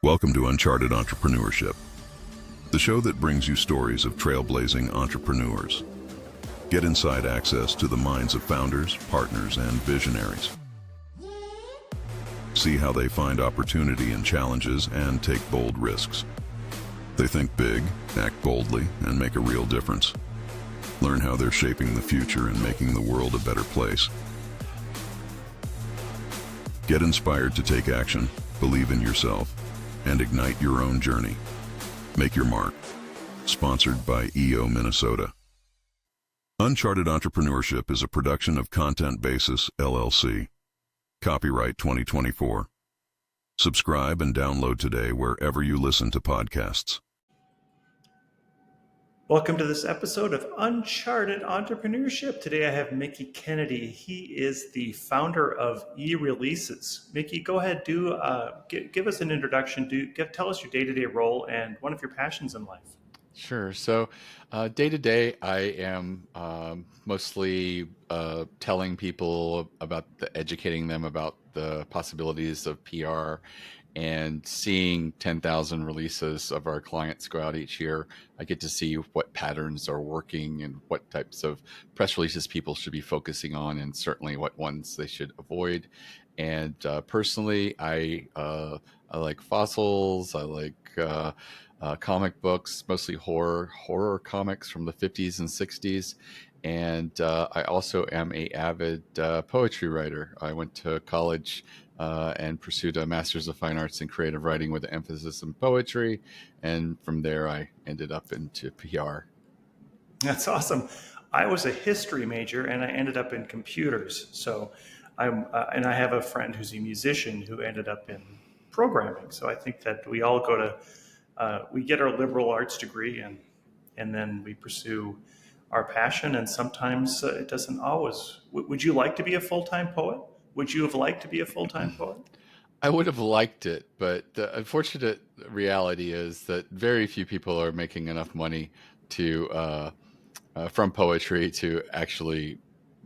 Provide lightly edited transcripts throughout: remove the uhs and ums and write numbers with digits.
Welcome to Uncharted Entrepreneurship, the show that brings you stories of trailblazing entrepreneurs. Get inside access to the minds of founders, partners, and visionaries. See how they find opportunity in challenges and take bold risks. They think big, act boldly, and make a real difference. Learn how they're shaping the future and making the world a better place. Get inspired to take action, believe in yourself, and ignite your own journey. Make your mark. Sponsored by EO Minnesota. Uncharted Entrepreneurship is a production of Content Basis, LLC. Copyright 2024. Subscribe and download today wherever you listen to podcasts. Welcome to this episode of Uncharted Entrepreneurship. Today I have MIckie Kennedy. He is the founder of eReleases. MIckie, go ahead, give us an introduction. Tell us your day-to-day role and one of your passions in life. Sure. So day to day, I am mostly telling people educating them about the possibilities of PR and seeing 10,000 releases of our clients go out each year. I get to see what patterns are working and what types of press releases people should be focusing on, and certainly what ones they should avoid. And personally, I like fossils. I like comic books, mostly horror comics from the 50s and 60s. And I also am an avid poetry writer. I went to college and pursued a Master's of Fine Arts in Creative Writing with an emphasis in poetry. And from there, I ended up into PR. That's awesome. I was a history major and I ended up in computers. So and I have a friend who's a musician who ended up in programming. So I think that we all we get our liberal arts degree and then we pursue our passion. And sometimes it doesn't always. Would you like to be a full-time poet? Would you have liked to be a full-time poet? I would have liked it, but the unfortunate reality is that very few people are making enough money to from poetry to actually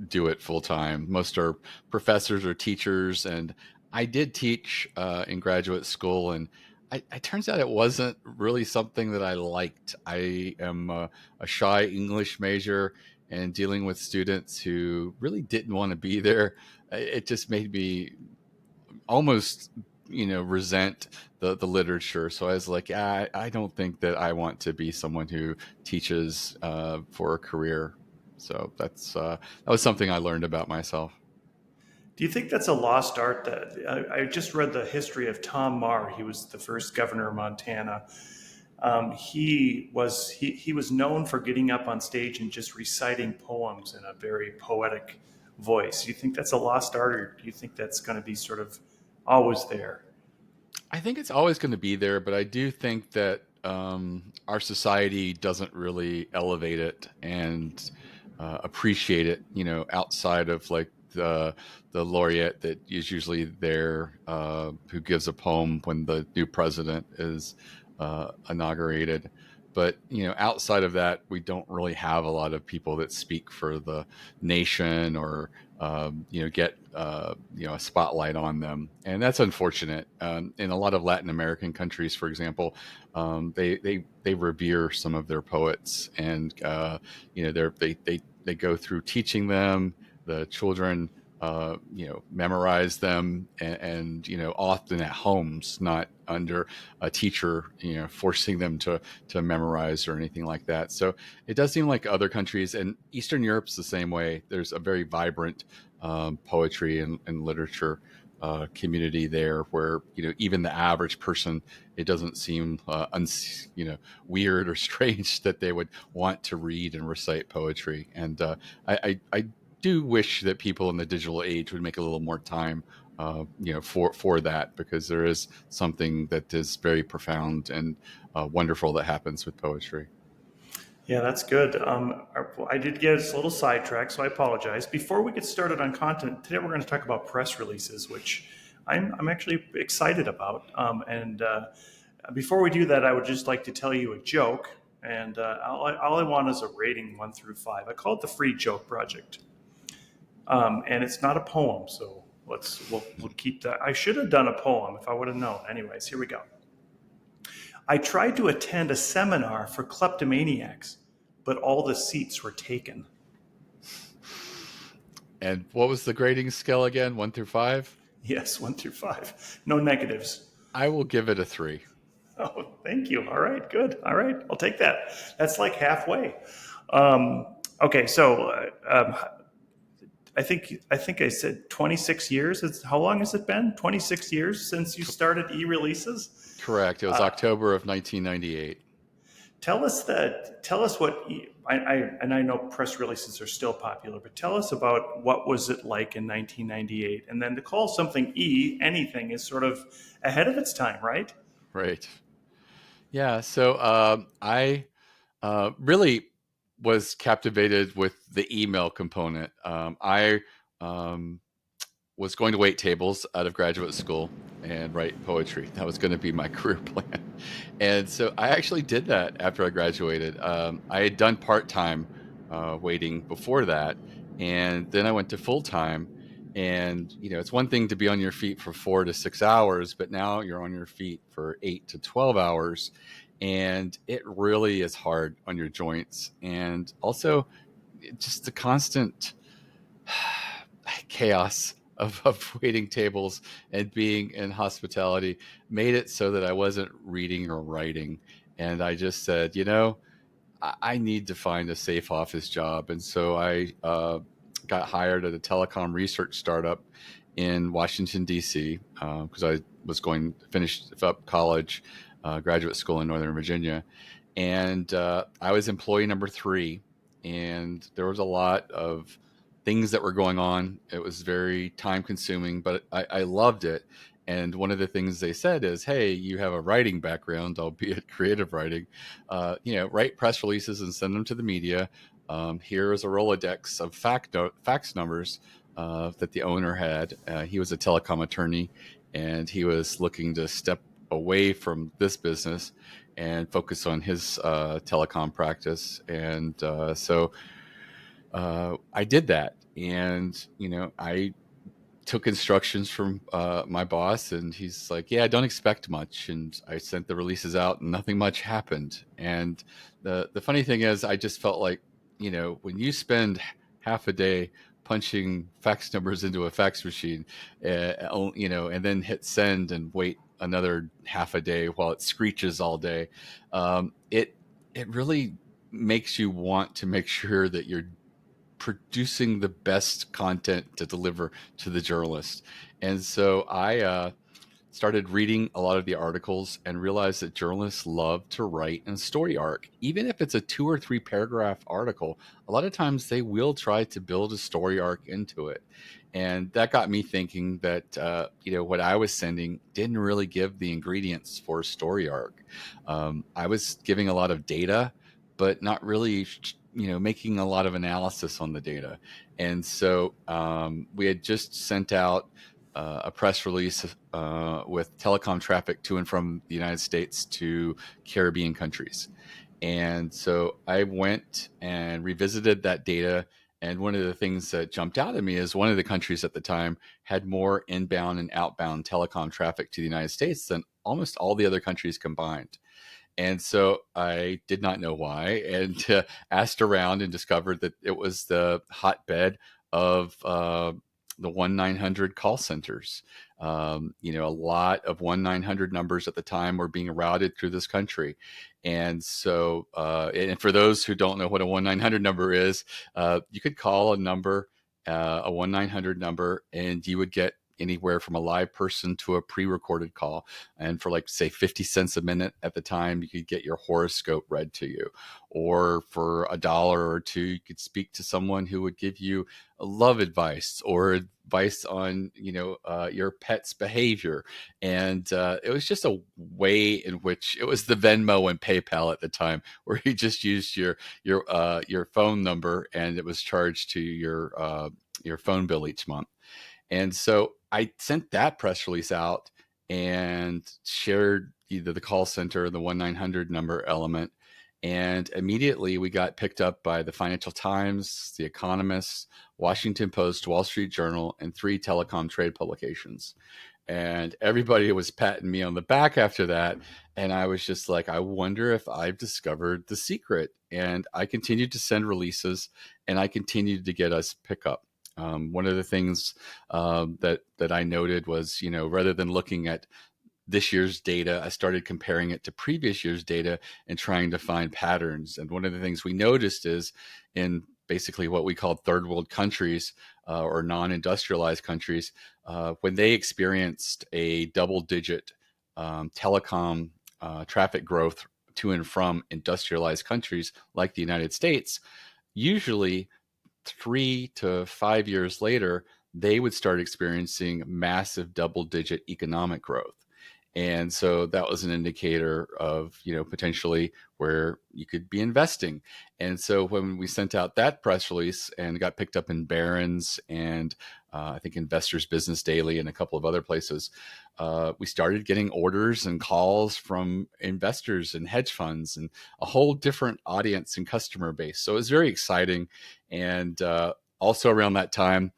do it full time. Most are professors or teachers, and I did teach in graduate school, and it turns out it wasn't really something that I liked. I am a shy English major, and dealing with students who really didn't want to be there, it just made me almost resent the literature. So I was like, yeah, I don't think that I want to be someone who teaches for a career. So that was something I learned about myself. Do you think that's a lost art? That I just read the history of Tom Marr. He was the first governor of Montana. He was known for getting up on stage and just reciting poems in a very poetic voice. Do you think that's a lost art, or do you think that's going to be sort of always there? I think it's always going to be there, but I do think that our society doesn't really elevate it and appreciate it, outside of like the laureate that is usually there, who gives a poem when the new president is inaugurated. But outside of that, we don't really have a lot of people that speak for the nation or get a spotlight on them, and that's unfortunate. In a lot of Latin American countries, for example, they revere some of their poets, and they go through teaching them. The children memorize them, and often at homes, not under a teacher forcing them to memorize or anything like that. So it does seem like other countries, and Eastern Europe's the same way. There's a very vibrant poetry and literature community there, where even the average person, it doesn't seem weird or strange that they would want to read and recite poetry. And I do wish that people in the digital age would make a little more time for that, because there is something that is very profound and wonderful that happens with poetry. Yeah, that's good. I did get us a little sidetracked, so I apologize. Before we get started on content, today we're going to talk about press releases, which I'm actually excited about. And before we do that, I would just like to tell you a joke. And all I want is a rating 1 through 5. I call it the Free Joke Project. And it's not a poem, so we'll keep that. I should have done a poem if I would have known. Anyways, here we go. I tried to attend a seminar for kleptomaniacs, but all the seats were taken. And what was the grading scale again? 1 through 5? Yes, 1 through 5. No negatives. I will give it a 3. Oh, thank you. All right, good. All right, I'll take that. That's like halfway. Okay, so I think I said 26 years. How long has it been? 26 years since you started eReleases? Correct. It was October of 1998. Tell us that. Tell us what. I know press releases are still popular, but tell us about what was it like in 1998, and then to call something anything is sort of ahead of its time, right? Right. Yeah. So I really was captivated with the email component. I um, was going to wait tables out of graduate school and write poetry. That was going to be my career plan. And so I actually did that after I graduated. I had done part time waiting before that. And then I went to full time. And, it's one thing to be on your feet for 4 to 6 hours, but now you're on your feet for 8 to 12 hours. And it really is hard on your joints. And also, just the constant chaos of waiting tables and being in hospitality made it so that I wasn't reading or writing. And I just said, I need to find a safe office job. And so I got hired at a telecom research startup in Washington, D.C., because I was going to finish up college, graduate school in Northern Virginia. And I was employee number 3. And there was a lot of things that were going on. It was very time consuming, but I loved it. And one of the things they said is, hey, you have a writing background, albeit creative writing. Write press releases and send them to the media. Here is a Rolodex of fax numbers that the owner had. He was a telecom attorney, and he was looking to step away from this business and focus on his telecom practice. And so I did that. And, I took instructions from my boss, and he's like, yeah, don't expect much. And I sent the releases out and nothing much happened. And the funny thing is, I just felt like, when you spend half a day punching fax numbers into a fax machine, and then hit send and wait another half a day while it screeches all day, it really makes you want to make sure that you're producing the best content to deliver to the journalist. And so I started reading a lot of the articles and realized that journalists love to write in story arc. Even if it's a 2 or 3 paragraph article, a lot of times they will try to build a story arc into it. And that got me thinking that, what I was sending didn't really give the ingredients for a story arc. I was giving a lot of data, but not really, making a lot of analysis on the data. And so we had just sent out a press release with telecom traffic to and from the United States to Caribbean countries. And so I went and revisited that data. And one of the things that jumped out at me is one of the countries at the time had more inbound and outbound telecom traffic to the United States than almost all the other countries combined. And so I did not know why, and asked around and discovered that it was the hotbed of the 1-900 call centers. A lot of 1-900 numbers at the time were being routed through this country. And so, and for those who don't know what a 1-900 number is, you could call a number, a 1-900 number, and you would get anywhere from a live person to a pre-recorded call. And for, like, say, 50 cents a minute at the time, you could get your horoscope read to you. Or for $1 or $2, you could speak to someone who would give you love advice or advice on, your pet's behavior. And it was just a way in which it was the Venmo and PayPal at the time, where you just used your phone number and it was charged to your phone bill each month. And so I sent that press release out and shared either the call center or the 1-900 number element. And immediately we got picked up by the Financial Times, The Economist, Washington Post, Wall Street Journal, and 3 telecom trade publications. And everybody was patting me on the back after that. And I was just like, I wonder if I've discovered the secret. And I continued to send releases, and I continued to get us pickup. One of the things that I noted was, rather than looking at this year's data, I started comparing it to previous year's data and trying to find patterns. And one of the things we noticed is in basically what we call third world countries, or non-industrialized countries, when they experienced a double-digit telecom traffic growth to and from industrialized countries like the United States, usually 3 to 5 years later, they would start experiencing massive double-digit economic growth. And so that was an indicator of, potentially where you could be investing. And so when we sent out that press release and got picked up in Barron's and I think Investors Business Daily and a couple of other places, we started getting orders and calls from investors and hedge funds and a whole different audience and customer base. So it was very exciting. And also around that time,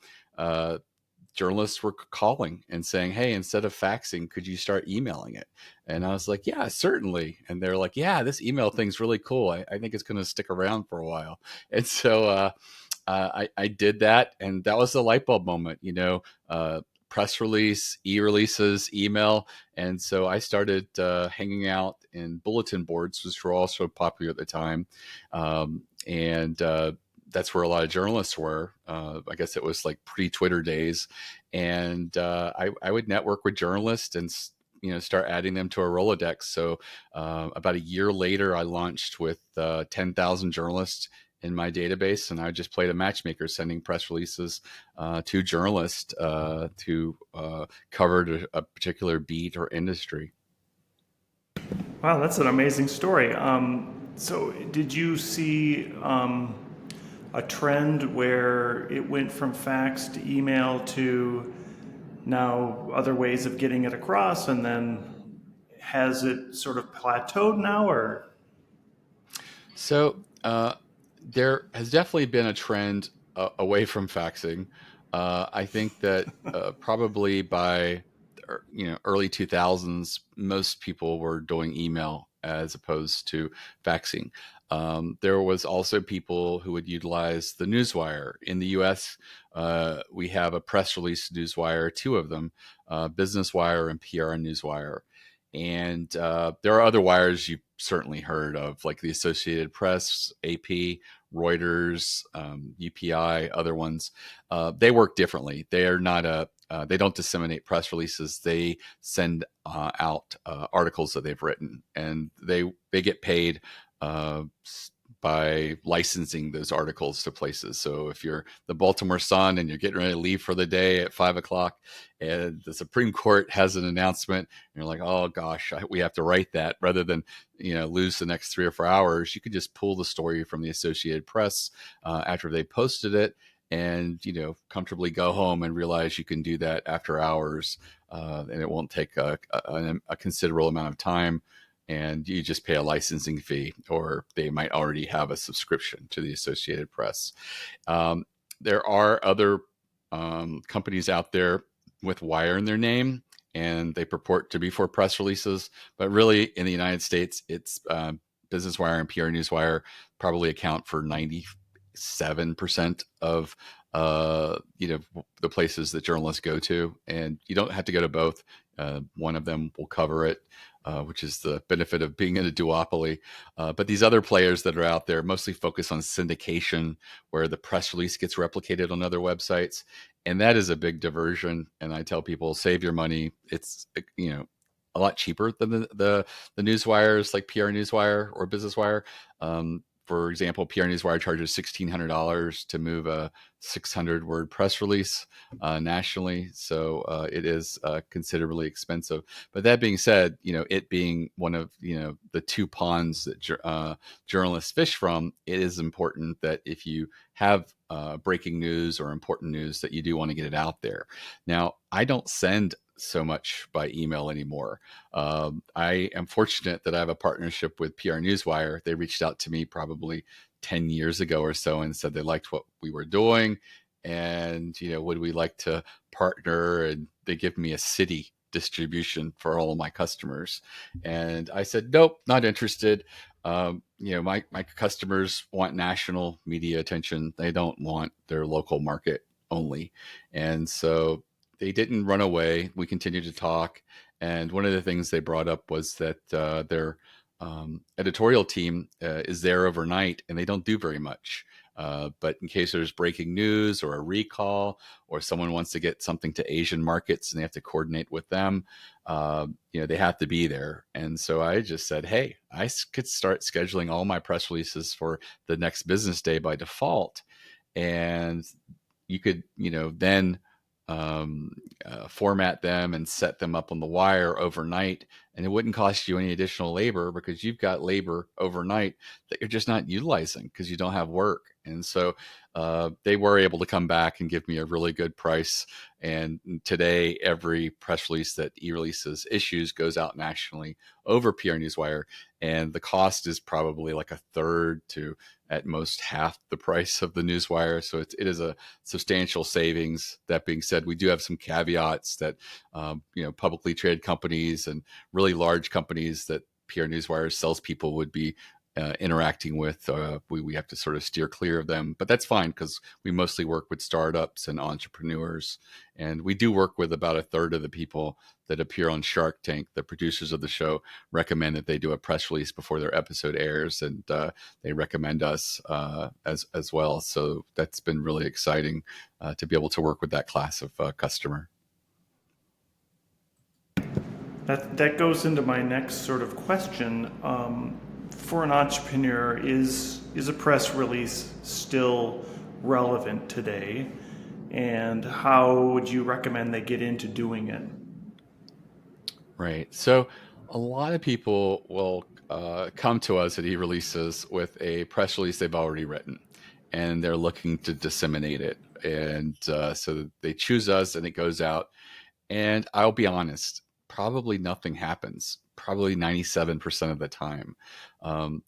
journalists were calling and saying, "Hey, instead of faxing, could you start emailing it?" And I was like, "Yeah, certainly." And they're like, "Yeah, this email thing's really cool. I think it's going to stick around for a while." And so I did that, and that was the light bulb moment, press release, e-releases, email. And so I started hanging out in bulletin boards, which were also popular at the time. And that's where a lot of journalists were. I guess it was like pre-Twitter days. And I would network with journalists and start adding them to a Rolodex. So about a year later, I launched with 10,000 journalists in my database, and I just played a matchmaker, sending press releases to journalists to cover a particular beat or industry. Wow, that's an amazing story. So did you see a trend where it went from fax to email to now other ways of getting it across, and then has it sort of plateaued now, or? So there has definitely been a trend away from faxing. I think that probably by early 2000s, most people were doing email as opposed to faxing. There was also people who would utilize the newswire. In the U.S., we have a press release newswire, two of them, Business Wire and PR Newswire. And there are other wires you've certainly heard of, like the Associated Press, AP, Reuters, UPI, other ones. They work differently. They are not they don't disseminate press releases. They send out articles that they've written, and they get paid by licensing those articles to places. So if you're the Baltimore Sun and you're getting ready to leave for the day at 5 o'clock, and the Supreme Court has an announcement, and you're like, "Oh gosh, we have to write that," rather than lose the next 3 or 4 hours, you could just pull the story from the Associated Press after they posted it, and comfortably go home and realize you can do that after hours, and it won't take a considerable amount of time. And you just pay a licensing fee, or they might already have a subscription to the Associated Press. There are other companies out there with wire in their name, and they purport to be for press releases, but really in the United States, it's Business Wire and PR Newswire probably account for 97% of the places that journalists go to, and you don't have to go to both. One of them will cover it, which is the benefit of being in a duopoly. But these other players that are out there mostly focus on syndication, where the press release gets replicated on other websites. And that is a big diversion. And I tell people, save your money. It's, a lot cheaper than the news wires like PR Newswire or Business Wire. For example, PR Newswire charges $1,600 to move a 600-word press release nationally. So it is considerably expensive. But that being said, it being one of, the two ponds that journalists fish from, it is important that if you have breaking news or important news, that you do want to get it out there. Now, I don't send so much by email anymore. I am fortunate that I have a partnership with PR Newswire. They reached out to me probably 10 years ago or so and said they liked what we were doing. and would we like to partner? And they give me a city distribution for all of my customers, and I said nope, not interested. My customers want national media attention. They don't want their local market only. And so they didn't run away. We continued to talk. And one of the things they brought up was that their editorial team is there overnight and they don't do very much. But in case there's breaking news or a recall, or someone wants to get something to Asian markets and they have to coordinate with them, they have to be there. And so I just said, hey, I could start scheduling all my press releases for the next business day by default. And you could, then format them and set them up on the wire overnight. And it wouldn't cost you any additional labor because you've got labor overnight that you're just not utilizing because you don't have work. And so they were able to come back and give me a really good price. And today, every press release that eReleases issues goes out nationally over PR Newswire. And the cost is probably like a third to at most half the price of the Newswire. So it is a substantial savings. That being said, we do have some caveats that, publicly traded companies and really large companies that PR Newswire salespeople would be interacting with, we have to sort of steer clear of them. But that's fine because we mostly work with startups and entrepreneurs. And we do work with about a third of the people that appear on Shark Tank. The producers of the show recommend that they do a press release before their episode airs, and they recommend us as well. So that's been really exciting to be able to work with that class of customer. That goes into my next sort of question. For an entrepreneur, is a press release still relevant today? And how would you recommend they get into doing it? Right. So a lot of people will come to us at eReleases with a press release they've already written, and they're looking to disseminate it. And so they choose us, and it goes out. And I'll be honest, probably nothing happens, probably 97% of the time.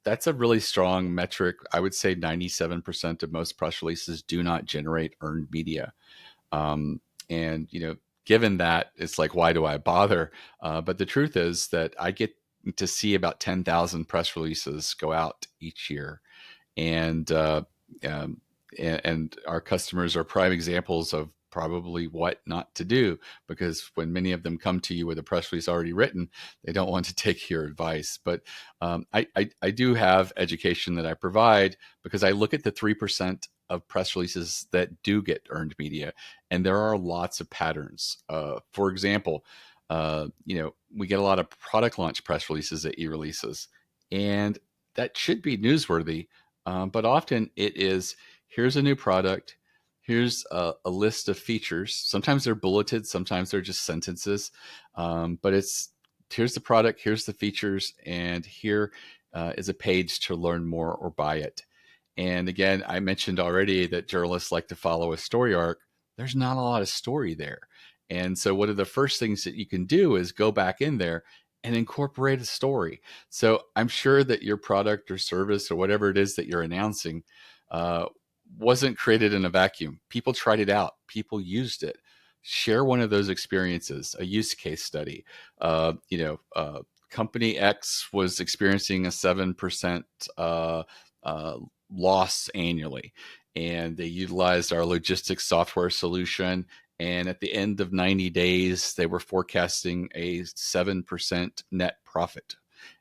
That's a really strong metric. I would say 97% of most press releases do not generate earned media. And, given that, it's like, why do I bother? But the truth is that I get to see about 10,000 press releases go out each year. And, um, and our customers are prime examples of probably what not to do, because when many of them come to you with a press release already written, they don't want to take your advice. But I do have education that I provide, because I look at the 3% of press releases that do get earned media, and there are lots of patterns. For example, we get a lot of product launch press releases at eReleases, and that should be newsworthy. But often it is, here's a new product, here's a list of features. Sometimes they're bulleted, sometimes they're just sentences. But here's the product, here's the features, and here is a page to learn more or buy it. And again, I mentioned already that journalists like to follow a story arc. There's not a lot of story there. And so one of the first things that you can do is go back in there and incorporate a story. So I'm sure that your product or service or whatever it is that you're announcing wasn't created in a vacuum. People tried it out. People used it. Share one of those experiences, a use case study. Company X was experiencing a 7% loss annually, and they utilized our logistics software solution. And at the end of 90 days, they were forecasting a 7% net profit.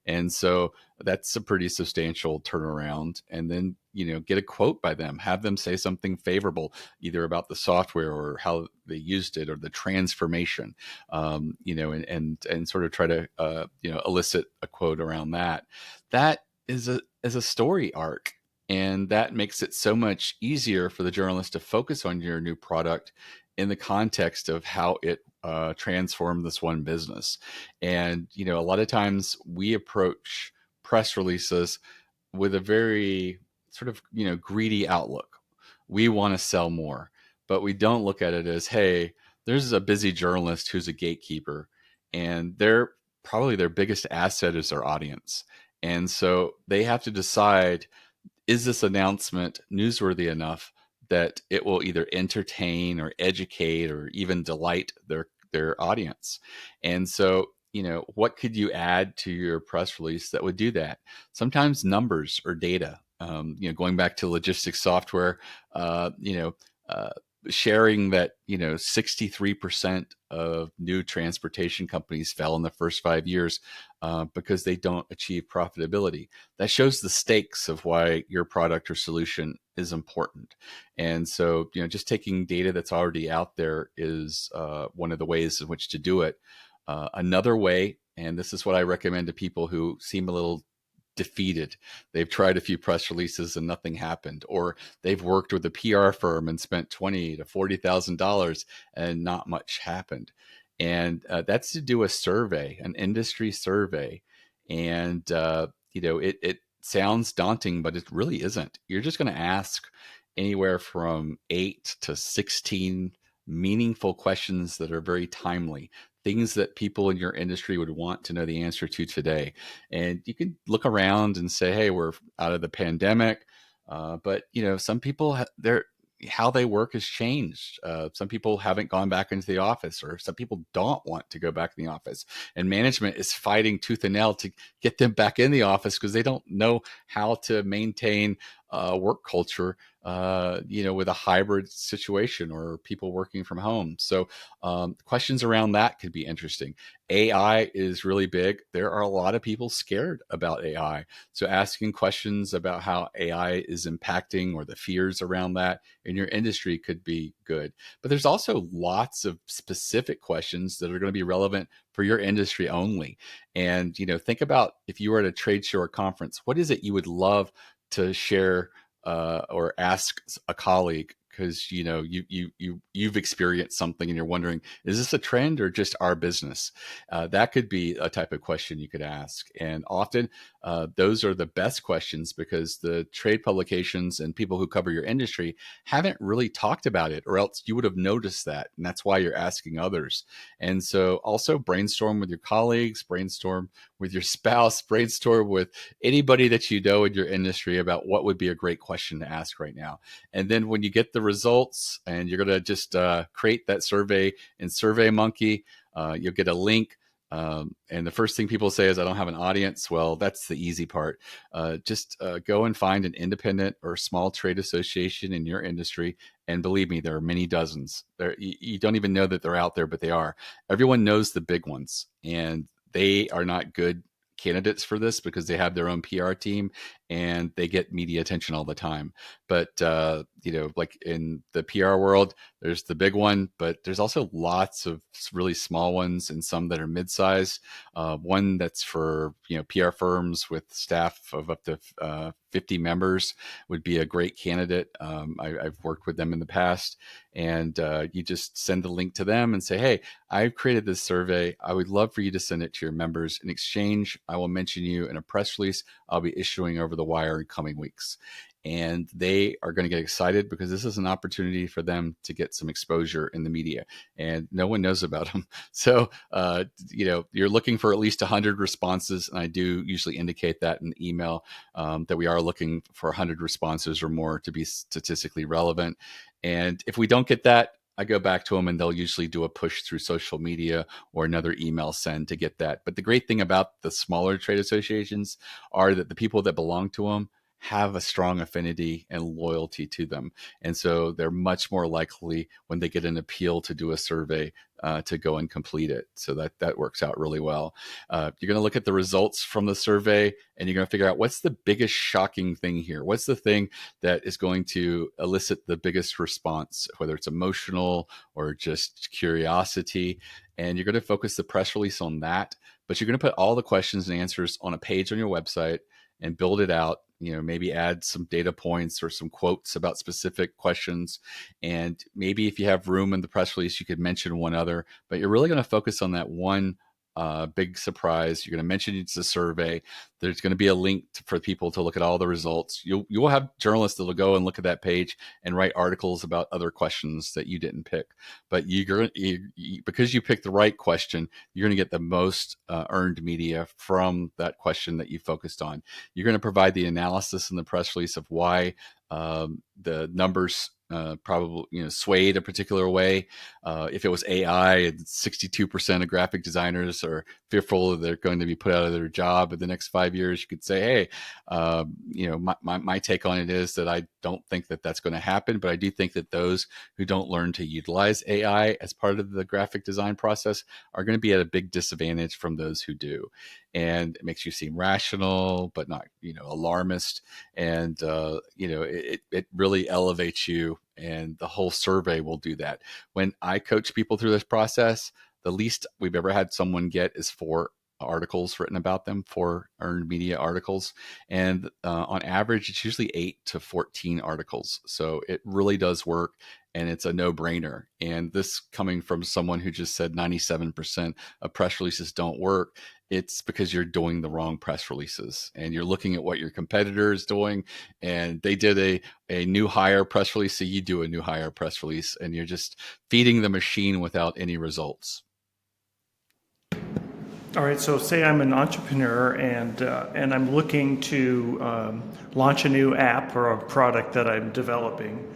And so that's a pretty substantial turnaround. And then, get a quote by them, have them say something favorable, either about the software or how they used it or the transformation, and sort of try to, elicit a quote around that. That is a story arc. And that makes it so much easier for the journalist to focus on your new product in the context of how it transformed this one business. And, a lot of times we approach press releases with a very sort of, greedy outlook. We want to sell more, but we don't look at it as, hey, there's a busy journalist who's a gatekeeper, and probably their biggest asset is their audience. And so they have to decide, is this announcement newsworthy enough that it will either entertain or educate or even delight their audience. And so, what could you add to your press release that would do that? Sometimes numbers or data. Going back to logistics software, uh, you know, uh, sharing that 63% of new transportation companies fell in the first 5 years because they don't achieve profitability. That shows the stakes of why your product or solution is important. And so, just taking data that's already out there is one of the ways in which to do it. Another way, and this is what I recommend to people who seem a little defeated. They've tried a few press releases and nothing happened, or they've worked with a PR firm and spent $20,000 to $40,000 and not much happened. And that's to do a survey, an industry survey. And it sounds daunting, but it really isn't. You're just going to ask anywhere from 8 to 16 meaningful questions that are very timely, things that people in your industry would want to know the answer to today. And you can look around and say, hey, we're out of the pandemic. But some people, how they work has changed. Some people haven't gone back into the office, or some people don't want to go back in the office. And management is fighting tooth and nail to get them back in the office because they don't know how to maintain work culture, with a hybrid situation or people working from home. So questions around that could be interesting. AI is really big. There are a lot of people scared about AI. So asking questions about how AI is impacting or the fears around that in your industry could be good. But there's also lots of specific questions that are going to be relevant for your industry only. And, think about if you were at a trade show or conference, what is it you would love to share or ask a colleague because you've experienced something and you're wondering, is this a trend or just our business? That could be a type of question you could ask. And often those are the best questions because the trade publications and people who cover your industry haven't really talked about it, or else you would have noticed that. And that's why you're asking others. And so also brainstorm with your colleagues, brainstorm with your spouse, brainstorm with anybody that you know in your industry about what would be a great question to ask right now. And then when you get the results and you're going to just create that survey in SurveyMonkey, you'll get a link. And the first thing people say is, I don't have an audience. Well, that's the easy part. Just go and find an independent or small trade association in your industry. And believe me, there are many dozens. You don't even know that they're out there, but they are. Everyone knows the big ones, and they are not good candidates for this because they have their own PR team and they get media attention all the time. But like in the PR world, there's the big one, but there's also lots of really small ones and some that are mid-size. One that's for PR firms with staff of up to 50 members would be a great candidate. I've worked with them in the past, and you just send the link to them and say, hey, I've created this survey. I would love for you to send it to your members. In exchange, I will mention you in a press release I'll be issuing over the wire in coming weeks. And they are going to get excited because this is an opportunity for them to get some exposure in the media, and no one knows about them. So, you're looking for at least 100 responses. And I do usually indicate that in the email that we are looking for 100 responses or more to be statistically relevant. And if we don't get that, I go back to them and they'll usually do a push through social media or another email send to get that. But the great thing about the smaller trade associations are that the people that belong to them have a strong affinity and loyalty to them. And so they're much more likely when they get an appeal to do a survey to go and complete it. So that works out really well. You're going to look at the results from the survey and you're going to figure out what's the biggest shocking thing here. What's the thing that is going to elicit the biggest response, whether it's emotional or just curiosity. And you're going to focus the press release on that, but you're going to put all the questions and answers on a page on your website and build it out. Maybe add some data points or some quotes about specific questions. And maybe if you have room in the press release, you could mention one other, but you're really going to focus on that one big surprise. You're going to mention it's a survey. There's going to be a link for people to look at all the results. You will have journalists that will go and look at that page and write articles about other questions that you didn't pick. But because you picked the right question, you're going to get the most earned media from that question that you focused on. You're going to provide the analysis in the press release of why the numbers probably, swayed a particular way. If it was AI, 62% of graphic designers are fearful that they're going to be put out of their job in the next 5 years. You could say, hey, my take on it is that I don't think that that's going to happen, but I do think that those who don't learn to utilize AI as part of the graphic design process are going to be at a big disadvantage from those who do. And it makes you seem rational, but not, alarmist. And, it really elevates you. And the whole survey will do that. When I coach people through this process, the least we've ever had someone get is 4 articles written about them, 4 earned media articles. And on average, it's usually 8 to 14 articles. So it really does work, and it's a no-brainer. And this coming from someone who just said 97% of press releases don't work, it's because you're doing the wrong press releases, and you're looking at what your competitor is doing, and they did a new hire press release, so you do a new hire press release, and you're just feeding the machine without any results. All right, so say I'm an entrepreneur and I'm looking to launch a new app or a product that I'm developing.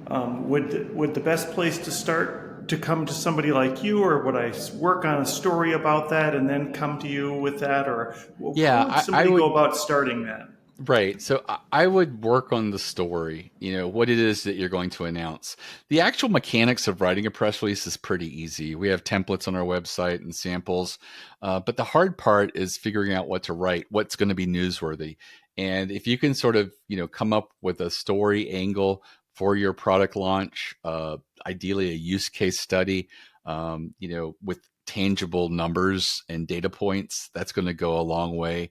Would the best place to start to come to somebody like you, or would I work on a story about that and then come to you with that, or how would somebody go about starting that? Right. So I would work on the story, what it is that you're going to announce. The actual mechanics of writing a press release is pretty easy. We have templates on our website and samples. But the hard part is figuring out what to write, what's going to be newsworthy. And if you can sort of, come up with a story angle for your product launch, ideally a use case study, with tangible numbers and data points, that's going to go a long way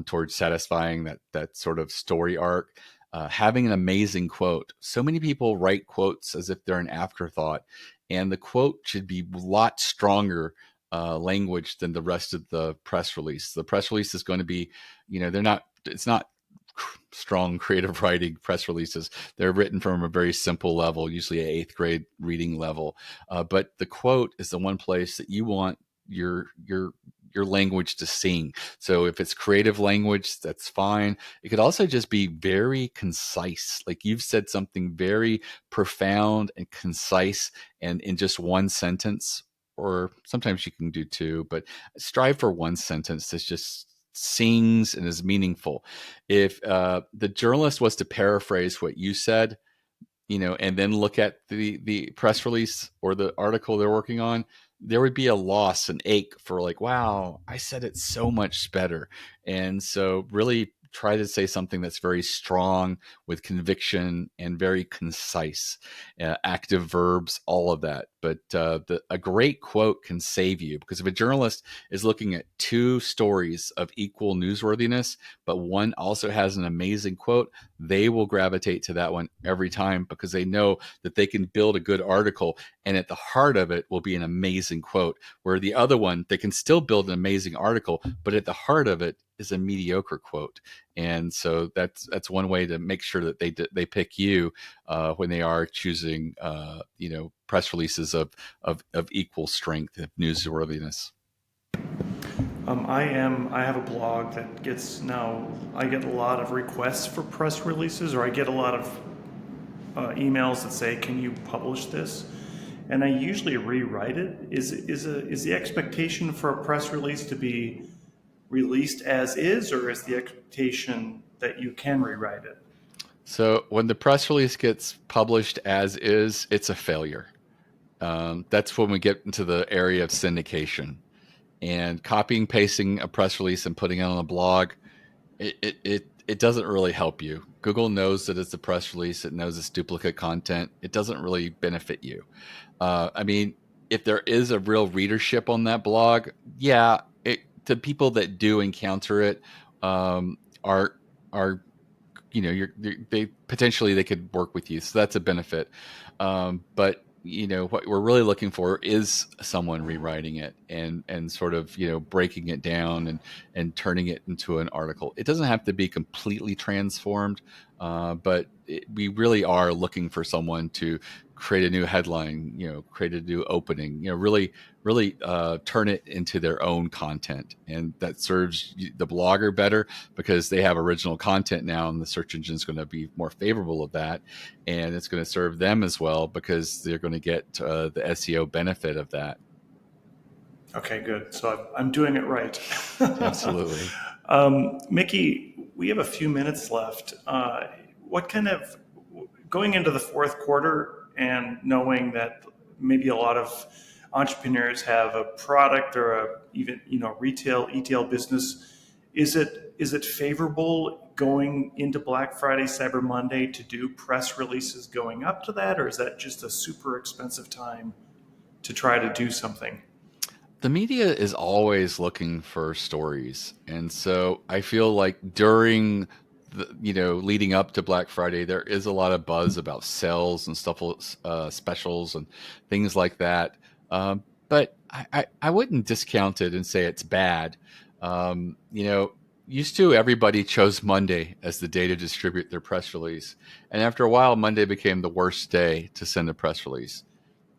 towards satisfying that sort of story arc. Having an amazing quote. So many people write quotes as if they're an afterthought, and the quote should be a lot stronger language than the rest of the press release. The press release is going to be, it's not strong creative writing press releases. They're written from a very simple level, usually an 8th grade reading level. But the quote is the one place that you want your language to sing. So if it's creative language, that's fine. It could also just be very concise. Like you've said something very profound and concise and in just one sentence, or sometimes you can do 2, but strive for one sentence that's just sings and is meaningful. If the journalist was to paraphrase what you said, and then look at the press release or the article they're working on, there would be a loss, an ache for like, wow, I said it so much better. And so really try to say something that's very strong with conviction and very concise, active verbs, all of that. But a great quote can save you, because if a journalist is looking at 2 stories of equal newsworthiness, but one also has an amazing quote, they will gravitate to that one every time, because they know that they can build a good article, and at the heart of it will be an amazing quote, where the other one, they can still build an amazing article, but at the heart of it is a mediocre quote. And so that's one way to make sure that they pick you when they are choosing press releases of equal strength of newsworthiness. I have a blog that I get a lot of requests for press releases, or I get a lot of emails that say, "Can you publish this?" And I usually rewrite it. Is the expectation for a press release to be released as is, or is the expectation that you can rewrite it? So when the press release gets published as is, it's a failure. That's when we get into the area of syndication. And copying, pasting a press release and putting it on a blog, it doesn't really help you. Google knows that it's a press release. It knows it's duplicate content. It doesn't really benefit you. I mean, if there is a real readership on that blog, yeah, the people that do encounter it are they potentially they could work with you, so that's a benefit. But what we're really looking for is someone rewriting it and sort of breaking it down and turning it into an article. It doesn't have to be completely transformed, but we really are looking for someone to create a new headline, create a new opening, really turn it into their own content. And that serves the blogger better because they have original content now, and the search engine is going to be more favorable of that. And it's going to serve them as well because they're going to get the SEO benefit of that. Okay, good. So I'm doing it right. Absolutely. MIckie, we have a few minutes left. What kind of, going into the fourth quarter and knowing that maybe a lot of entrepreneurs have a product or even retail ETL business, is it favorable going into Black Friday, Cyber Monday to do press releases going up to that, or is that just a super expensive time to try to do something? The media is always looking for stories. And so I feel like during leading up to Black Friday, there is a lot of buzz about sales and stuff, specials and things like that. But I wouldn't discount it and say it's bad. Used to everybody chose Monday as the day to distribute their press release. And after a while, Monday became the worst day to send a press release.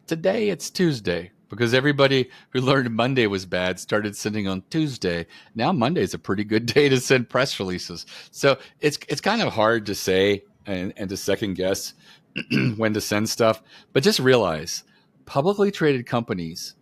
Today it's Tuesday because everybody who learned Monday was bad started sending on Tuesday. Now Monday's a pretty good day to send press releases. So it's kind of hard to say and to second guess when to send stuff. But just realize publicly traded companies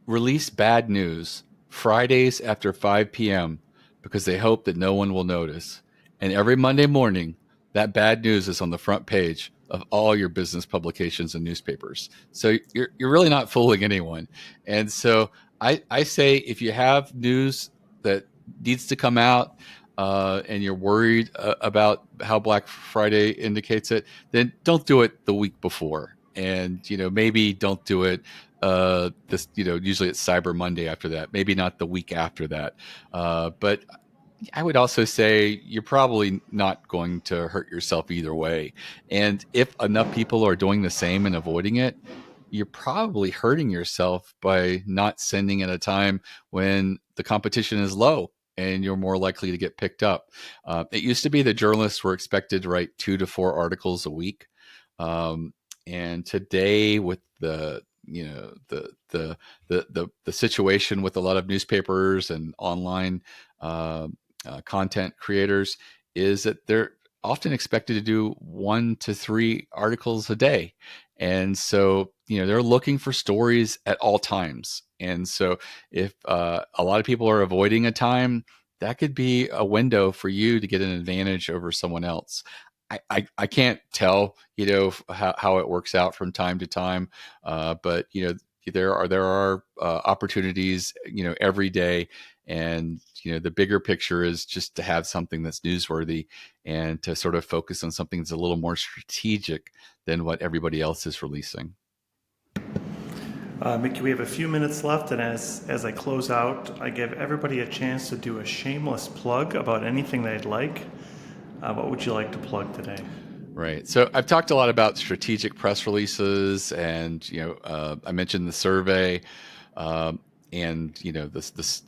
release bad news Fridays after 5 p.m. because they hope that no one will notice. And every Monday morning, that bad news is on the front page of all your business publications and newspapers. So you're really not fooling anyone. And so I say if you have news that needs to come out and you're worried about how Black Friday indicates it, then don't do it the week before. And maybe don't do it usually it's Cyber Monday after that, maybe not the week after that. But I would also say you're probably not going to hurt yourself either way. And if enough people are doing the same and avoiding it, you're probably hurting yourself by not sending at a time when the competition is low and you're more likely to get picked up. It used to be that journalists were expected to write 2 to 4 articles a week. And today with the situation with a lot of newspapers and online content creators is that they're often expected to do 1 to 3 articles a day. And so, they're looking for stories at all times. And so if a lot of people are avoiding a time, that could be a window for you to get an advantage over someone else. I can't tell, how it works out from time to time. But, there are opportunities, every day. And, the bigger picture is just to have something that's newsworthy and to sort of focus on something that's a little more strategic than what everybody else is releasing. MIckie, we have a few minutes left, and as I close out, I give everybody a chance to do a shameless plug about anything they'd like. What would you like to plug today? Right. So I've talked a lot about strategic press releases, and I mentioned the survey, and this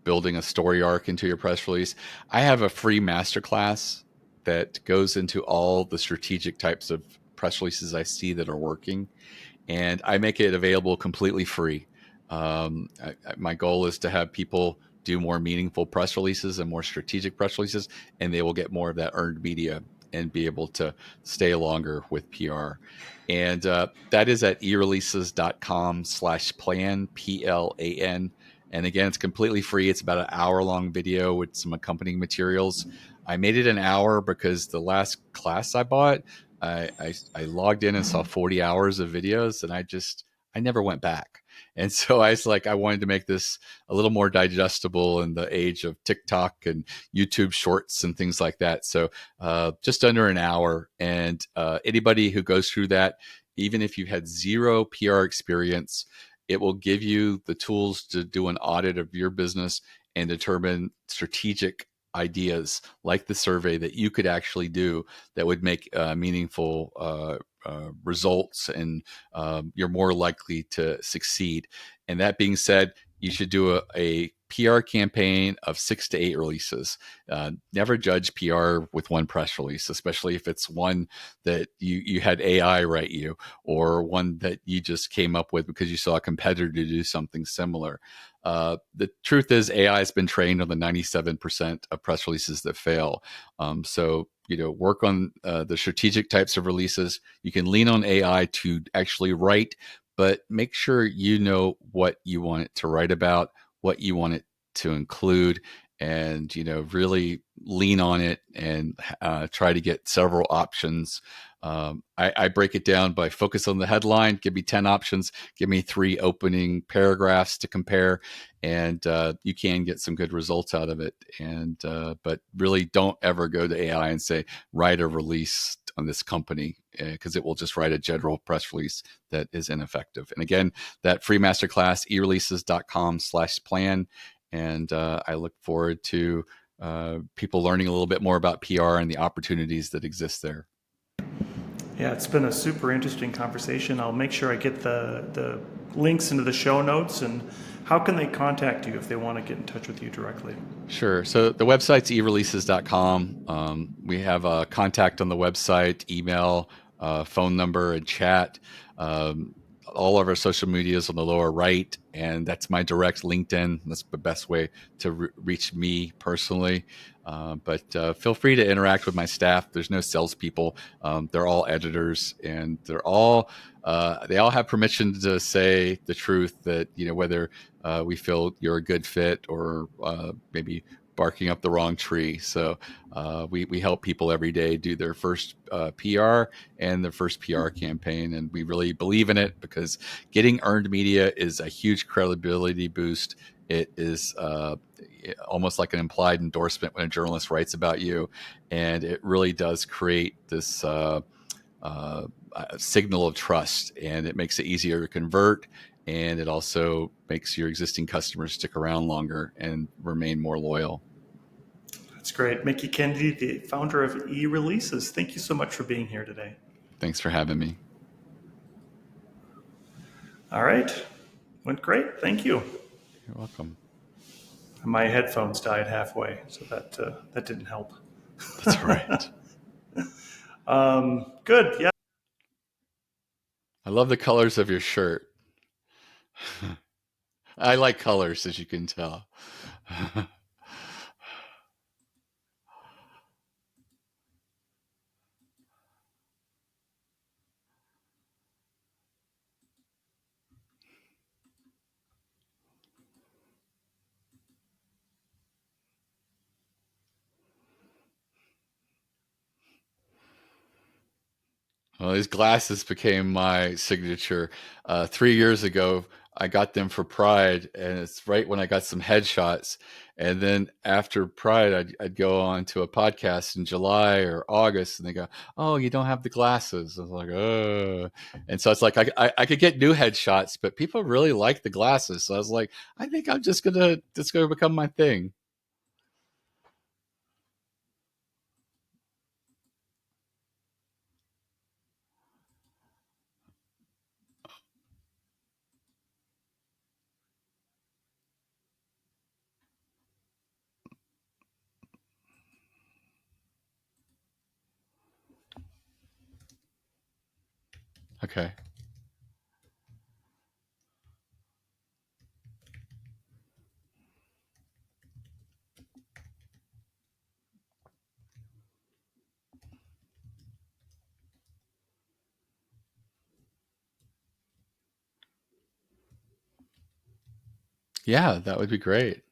building a story arc into your press release. I have a free masterclass that goes into all the strategic types of press releases I see that are working, and I make it available completely free. My goal is to have people do more meaningful press releases and more strategic press releases, and they will get more of that earned media and be able to stay longer with PR. And that is at eReleases.com/plan, PLAN. And again, it's completely free. It's about an hour-long video with some accompanying materials. I made it an hour because the last class I bought, I logged in and saw 40 hours of videos, and I never went back. And so I was like, I wanted to make this a little more digestible in the age of TikTok and YouTube shorts and things like that. So just under an hour. And anybody who goes through that, even if you've had zero PR experience, it will give you the tools to do an audit of your business and determine strategic ideas like the survey that you could actually do that would make meaningful results, and you're more likely to succeed. And that being said, you should do a PR campaign of 6 to 8 releases. Never judge PR with one press release, especially if it's one that you had AI write you, or one that you just came up with because you saw a competitor do something similar. The truth is AI has been trained on the 97% of press releases that fail. So, work on the strategic types of releases. You can lean on AI to actually write, but make sure you know what you want it to write about, what you want it to include, and really lean on it and try to get several options. I break it down by focus on the headline, give me 10 options, give me 3 opening paragraphs to compare, and you can get some good results out of it. And but really don't ever go to AI and say, write a release on this company, because it will just write a general press release that is ineffective. And again, that free masterclass, eReleases.com/plan. And I look forward to people learning a little bit more about PR and the opportunities that exist there. Yeah, it's been a super interesting conversation. I'll make sure I get the links into the show notes. And how can they contact you if they want to get in touch with you directly? Sure. So the website's eReleases.com. We have a contact on the website, email, phone number, and chat. All of our social media is on the lower right, and that's my direct LinkedIn. That's the best way to reach me personally. But feel free to interact with my staff. There's no salespeople. They're all editors, and they all have permission to say the truth. That whether we feel you're a good fit or maybe barking up the wrong tree. So we help people every day do their first PR and their first PR campaign, and we really believe in it because getting earned media is a huge credibility boost. It is almost like an implied endorsement when a journalist writes about you, and it really does create this signal of trust, and it makes it easier to convert, and it also makes your existing customers stick around longer and remain more loyal. That's great. MIckie Kennedy, the founder of eReleases. Thank you so much for being here today. Thanks for having me. All right. Went great. Thank you. You're welcome. My headphones died halfway, so that didn't help. That's all right. Good. Yeah. I love the colors of your shirt. I like colors, as you can tell. Well, these glasses became my signature. 3 years ago, I got them for Pride, and it's right when I got some headshots. And then after Pride, I'd go on to a podcast in July or August, and they go, "Oh, you don't have the glasses." I was like, "Oh," and so it's like I could get new headshots, but people really like the glasses. So I was like, I think I'm just gonna become my thing. Okay. Yeah, that would be great.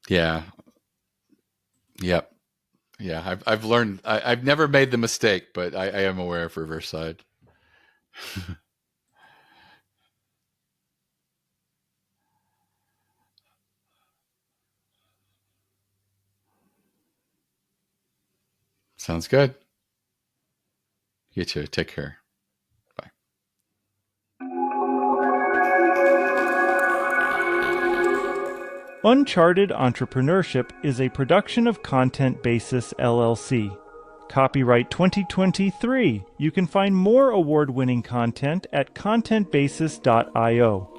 Yeah. Yep. Yeah, I've learned. I've never made the mistake, but I am aware of reverse side. Sounds good. You too. Take care. Bye. Uncharted Entrepreneurship is a production of Content Basis LLC. Copyright 2023. You can find more award-winning content at contentbasis.io.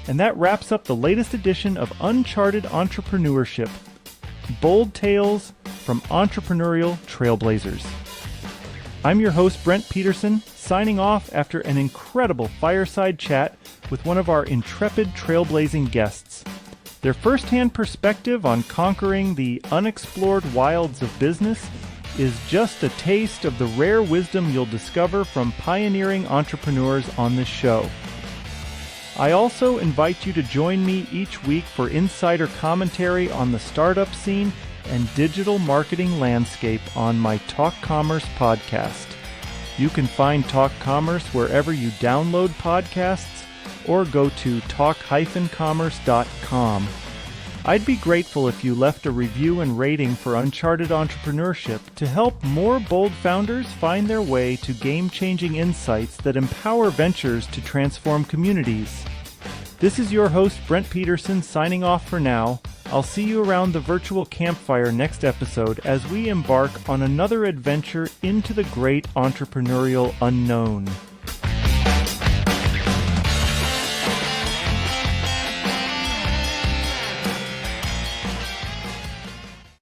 And that wraps up the latest edition of Uncharted Entrepreneurship. Bold tales from entrepreneurial trailblazers. I'm your host, Brent Peterson, signing off after an incredible fireside chat with one of our intrepid trailblazing guests. Their first-hand perspective on conquering the unexplored wilds of business is just a taste of the rare wisdom you'll discover from pioneering entrepreneurs on this show. I also invite you to join me each week for insider commentary on the startup scene and digital marketing landscape on my Talk Commerce podcast. You can find Talk Commerce wherever you download podcasts or go to talk-commerce.com. I'd be grateful if you left a review and rating for Uncharted Entrepreneurship to help more bold founders find their way to game-changing insights that empower ventures to transform communities. This is your host, Brent Peterson, signing off for now. I'll see you around the virtual campfire next episode as we embark on another adventure into the great entrepreneurial unknown.